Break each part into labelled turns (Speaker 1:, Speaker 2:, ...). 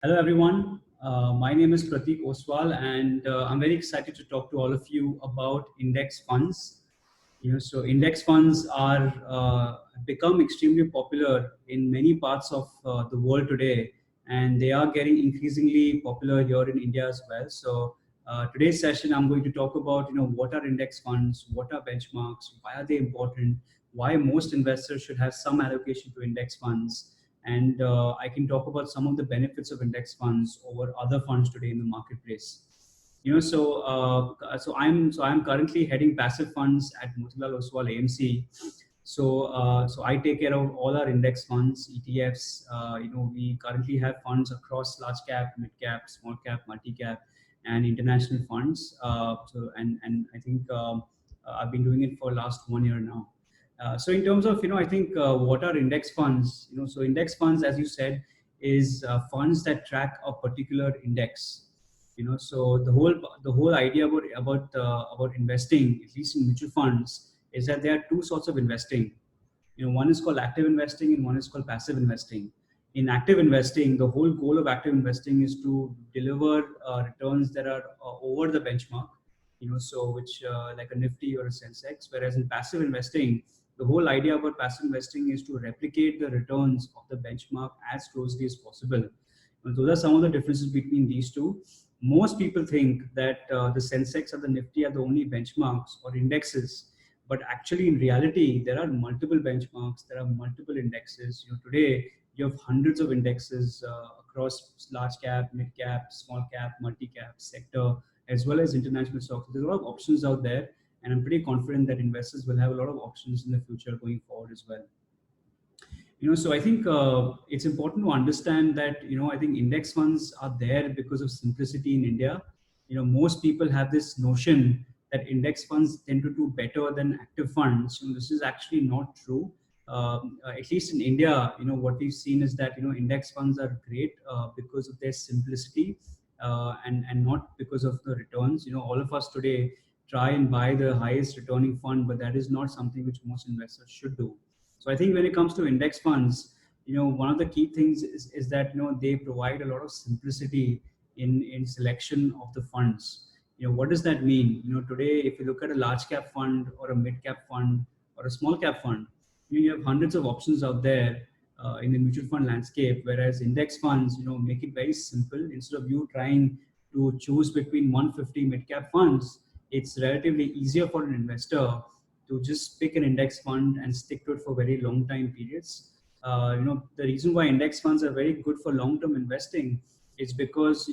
Speaker 1: Hello, everyone. My name is Pratik Oswal, and I'm very excited to talk to all of you about index funds. So index funds are become extremely popular in many parts of the world today, and they are getting increasingly popular here in India as well. So today's session, I'm going to talk about what are index funds, what are benchmarks, why are they important, why most investors should have some allocation to index funds, and I can talk about some of the benefits of index funds over other funds today in the marketplace. So I'm currently heading passive funds at Motilal Oswal AMC. So I take care of all our index funds, ETFs. We currently have funds across large cap, mid cap, small cap, multi cap, and international funds. And I think I've been doing it for last 1 year now. So in terms of I think what are index funds? So index funds, as you said, is funds that track a particular index. So the whole idea about investing, at least in mutual funds, is that there are two sorts of investing. One is called active investing and one is called passive investing. In active investing, the whole goal of active investing is to deliver returns that are over the benchmark, so which like a Nifty or a Sensex. Whereas in passive investing, the whole idea about passive investing is to replicate the returns of the benchmark as closely as possible. Those are some of the differences between these two. Most people think that the Sensex or the Nifty are the only benchmarks or indexes, but actually in reality there are multiple benchmarks, there are multiple indexes. Today you have hundreds of indexes across large cap, mid cap, small cap, multi cap, sector, as well as international stocks. There's a lot of options out there, and I'm pretty confident that investors will have a lot of options in the future going forward as well. So I think it's important to understand that I think index funds are there because of simplicity in India. Most people have this notion that index funds tend to do better than active funds. This is actually not true. At least in India, what we've seen is that index funds are great because of their simplicity, and not because of the returns. All of us today try and buy the highest returning fund, but that is not something which most investors should do. So I think when it comes to index funds, one of the key things is that they provide a lot of simplicity in selection of the funds. What does that mean? Today, if you look at a large cap fund or a mid cap fund or a small cap fund, you have hundreds of options out there in the mutual fund landscape. Whereas index funds, make it very simple. Instead of you trying to choose between 150 mid cap funds, it's relatively easier for an investor to just pick an index fund and stick to it for very long time periods. The reason why index funds are very good for long term investing is because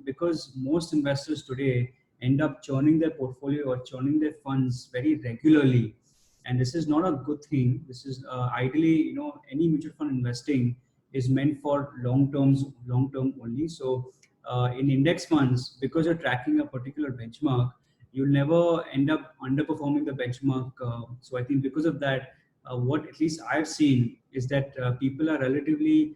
Speaker 1: because most investors today end up churning their portfolio or churning their funds very regularly, and this is not a good thing. This is ideally, any mutual fund investing is meant for long term only. So in index funds, because you're tracking a particular benchmark, you'll never end up underperforming the benchmark. So I think because of that, what at least I've seen is that people are relatively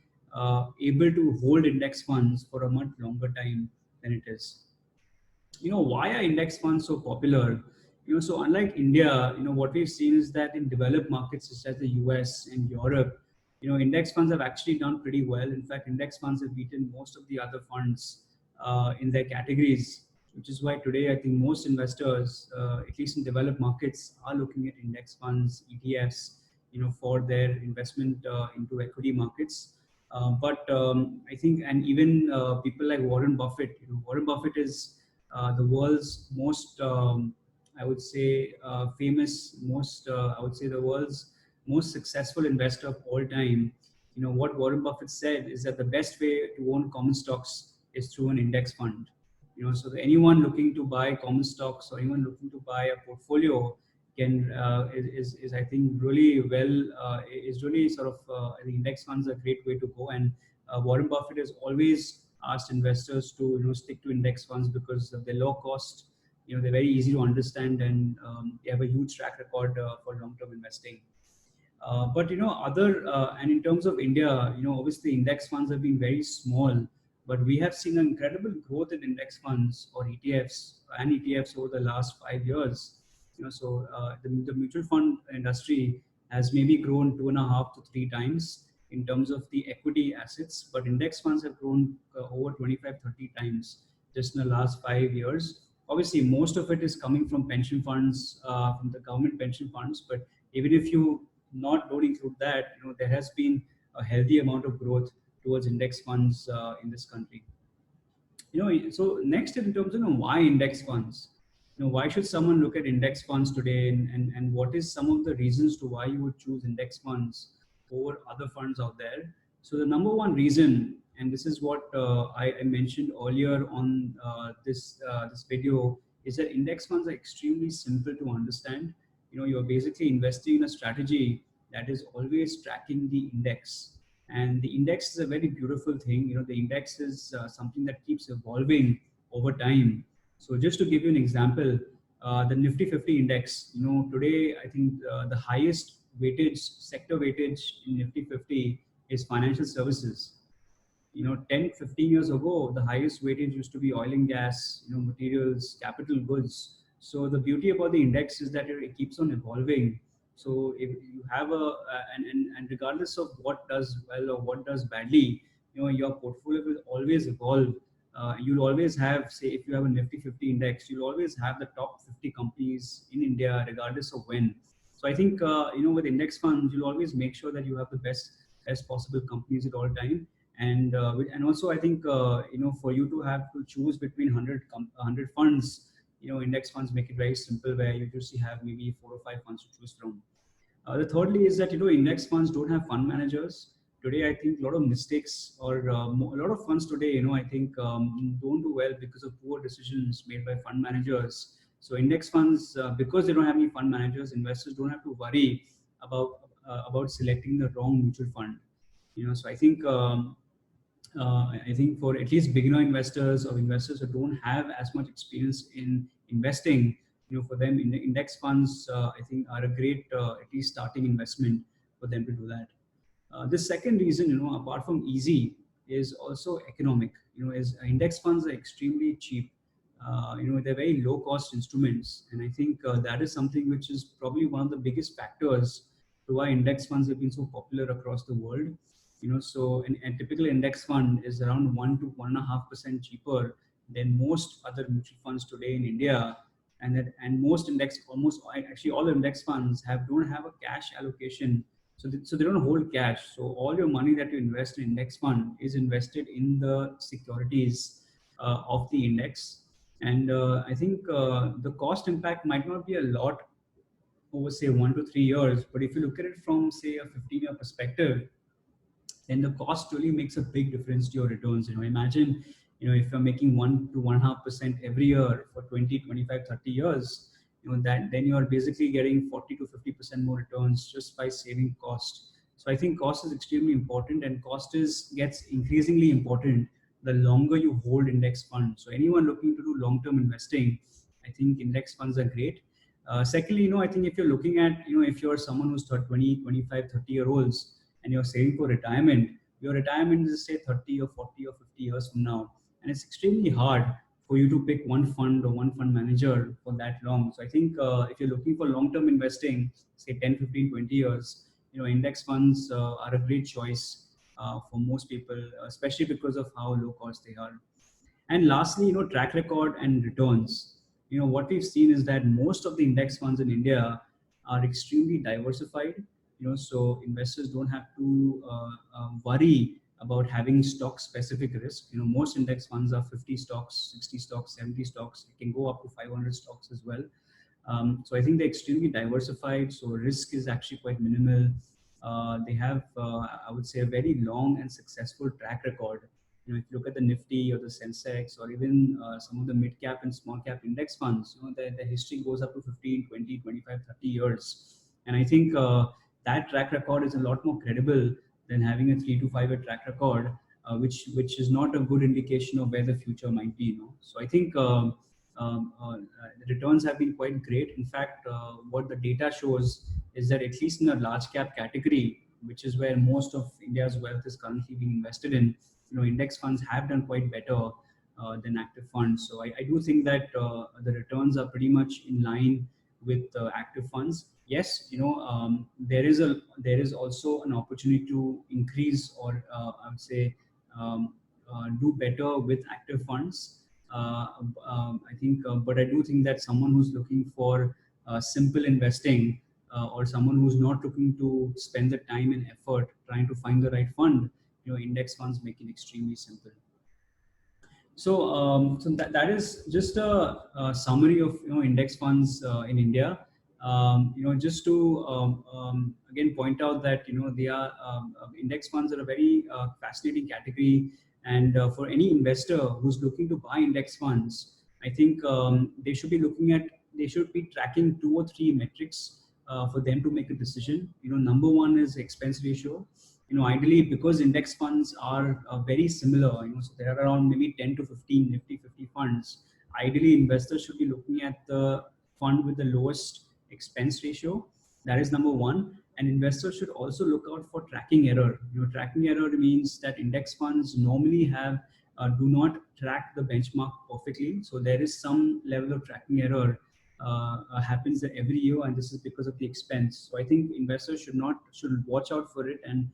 Speaker 1: able to hold index funds for a much longer time than it is. Why are index funds so popular? So unlike India, what we've seen is that in developed markets such as the US and Europe, index funds have actually done pretty well. In fact, index funds have beaten most of the other funds in their categories, which is why today I think most investors, at least in developed markets, are looking at index funds, ETFs, for their investment into equity markets. But I think, and even people like Warren Buffett, Warren Buffett is the world's most, I would say, famous, I would say the world's most successful investor of all time. What Warren Buffett said is that the best way to own common stocks is through an index fund. So anyone looking to buy common stocks or anyone looking to buy a portfolio can is I think really well is really sort of I think index funds are a great way to go. And Warren Buffett has always asked investors to stick to index funds because of their low cost. They're very easy to understand, and they have a huge track record for long-term investing. But other and in terms of India, obviously index funds have been very small, but we have seen an incredible growth in index funds or ETFs over the last 5 years. So the mutual fund industry has maybe grown 2.5 to 3 times. in terms of the equity assets, but index funds have grown over 25, 30 times just in the last 5 years. Obviously, most of it is coming from pension funds, from the government pension funds. But even if you don't include that, there has been a healthy amount of growth towards index funds in this country. So next in terms of why index funds, why should someone look at index funds today, and what is some of the reasons to why you would choose index funds over other funds out there? So the number one reason, and this is what I mentioned earlier on this video, is that index funds are extremely simple to understand. You're basically investing in a strategy that is always tracking the index, and the index is a very beautiful thing. The index is something that keeps evolving over time. So just to give you an example, the Nifty 50 index, today I think the highest weightage, sector weightage in Nifty 50 is financial services. 10, 15 years ago, the highest weightage used to be oil and gas, materials, capital goods. So the beauty about the index is that it keeps on evolving. So if you have and regardless of what does well or what does badly, your portfolio will always evolve. You'll always have, say, if you have a Nifty 50 index, you'll always have the top 50 companies in India, regardless of when. So I think, with index funds, you'll always make sure that you have the best possible companies at all time. And also I think, for you to have to choose between 100 funds, index funds make it very simple, where you just have maybe 4 or 5 funds to choose from. The thirdly is that, index funds don't have fund managers. Today, I think a lot of mistakes, or a lot of funds today, I think don't do well because of poor decisions made by fund managers. So index funds, because they don't have any fund managers, investors don't have to worry about selecting the wrong mutual fund. So I think for at least beginner investors or investors who don't have as much experience in investing, for them, index funds, I think, are a great, at least starting investment for them to do that. The second reason, apart from easy, is also economic. Is index funds are extremely cheap. They're very low cost instruments, and I think that is something which is probably one of the biggest factors to why index funds have been so popular across the world. So a typical index fund is around 1 to 1.5% cheaper than most other mutual funds today in India, and most almost actually all index funds don't have a cash allocation, so they don't hold cash. So all your money that you invest in index fund is invested in the securities of the index, and I think the cost impact might not be a lot over, say, 1 to 3 years, but if you look at it from, say, a 15-year perspective, then the cost really makes a big difference to your returns. Imagine, if you're making 1 to 1.5% every year for 20, 25, 30 years, that then you are basically getting 40 to 50% more returns just by saving cost. So I think cost is extremely important, and cost gets increasingly important the longer you hold index funds. So anyone looking to do long-term investing, I think index funds are great. Secondly, I think if you're looking at, if you're someone who's 20, 25, 30-year-olds, and you're saving for retirement, your retirement is, say, 30 or 40 or 50 years from now. And it's extremely hard for you to pick one fund or one fund manager for that long. So I think if you're looking for long-term investing, say 10, 15, 20 years, index funds are a great choice for most people, especially because of how low cost they are. And lastly, track record and returns. What we've seen is that most of the index funds in India are extremely diversified. So investors don't have to worry about having stock specific risk. Most index funds are 50 stocks, 60 stocks, 70 stocks. It can go up to 500 stocks as well. So I think they're extremely diversified. So risk is actually quite minimal. They have, I would say, a very long and successful track record. If you look at the Nifty or the Sensex, or even some of the mid cap and small cap index funds, the history goes up to 15, 20, 25, 30 years. And I think that track record is a lot more credible than having a 3 to 5 year track record, which is not a good indication of where the future might be. So I think the returns have been quite great. In fact, what the data shows is that at least in the large cap category, which is where most of India's wealth is currently being invested in, index funds have done quite better than active funds. So I do think that the returns are pretty much in line with active funds. Yes, there is also an opportunity to increase, or I would say do better with active funds. I think, but I do think that someone who's looking for simple investing, or someone who's not looking to spend the time and effort trying to find the right fund, index funds make it extremely simple. So that is just a summary of index funds in India. Just to again point out that they are index funds are a very fascinating category, and for any investor who's looking to buy index funds, I think they should be tracking 2 or 3 metrics for them to make a decision. Number one is expense ratio. Ideally, because index funds are very similar, so there are around maybe 10 to 15 nifty 50 funds. Ideally, investors should be looking at the fund with the lowest expense ratio. That is number one. And investors should also look out for tracking error. Tracking error means that index funds normally do not track the benchmark perfectly. So there is some level of tracking error happens every year, and this is because of the expense. So I think investors should watch out for it and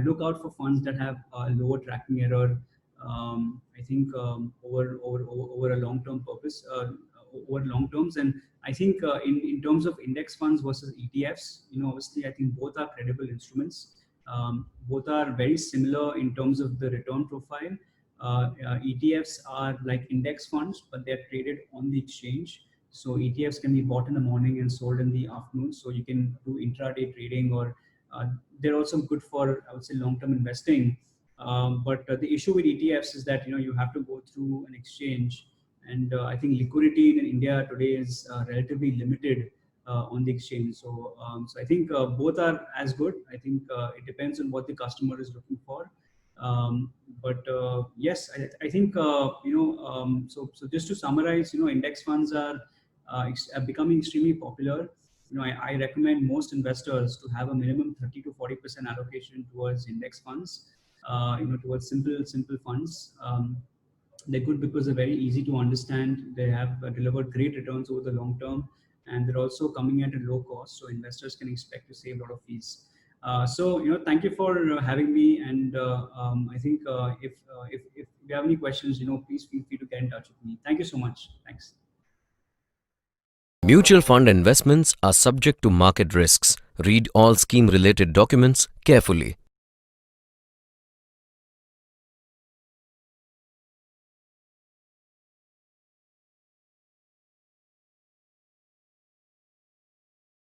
Speaker 1: look out for funds that have lower tracking error. I think over a long term purpose, over long terms. And I think in terms of index funds versus ETFs, obviously I think both are credible instruments. Both are very similar in terms of the return profile. ETFs are like index funds, but they're traded on the exchange. So ETFs can be bought in the morning and sold in the afternoon. So you can do intraday trading, or they're also good for, I would say, long-term investing. But the issue with ETFs is that you have to go through an exchange, and I think liquidity in India today is relatively limited on the exchange. So I think both are as good. I think it depends on what the customer is looking for. But yes, I think so just to summarize, index funds are becoming extremely popular. I recommend most investors to have a minimum 30 to 40% allocation towards index funds, towards simple funds. They're good because they're very easy to understand. They have delivered great returns over the long term, and they're also coming at a low cost, so investors can expect to save a lot of fees. So thank you for having me, and I think if you have any questions, please feel free to get in touch with me. Thank you so much. Thanks.
Speaker 2: Mutual fund investments are subject to market risks. Read all scheme-related documents carefully.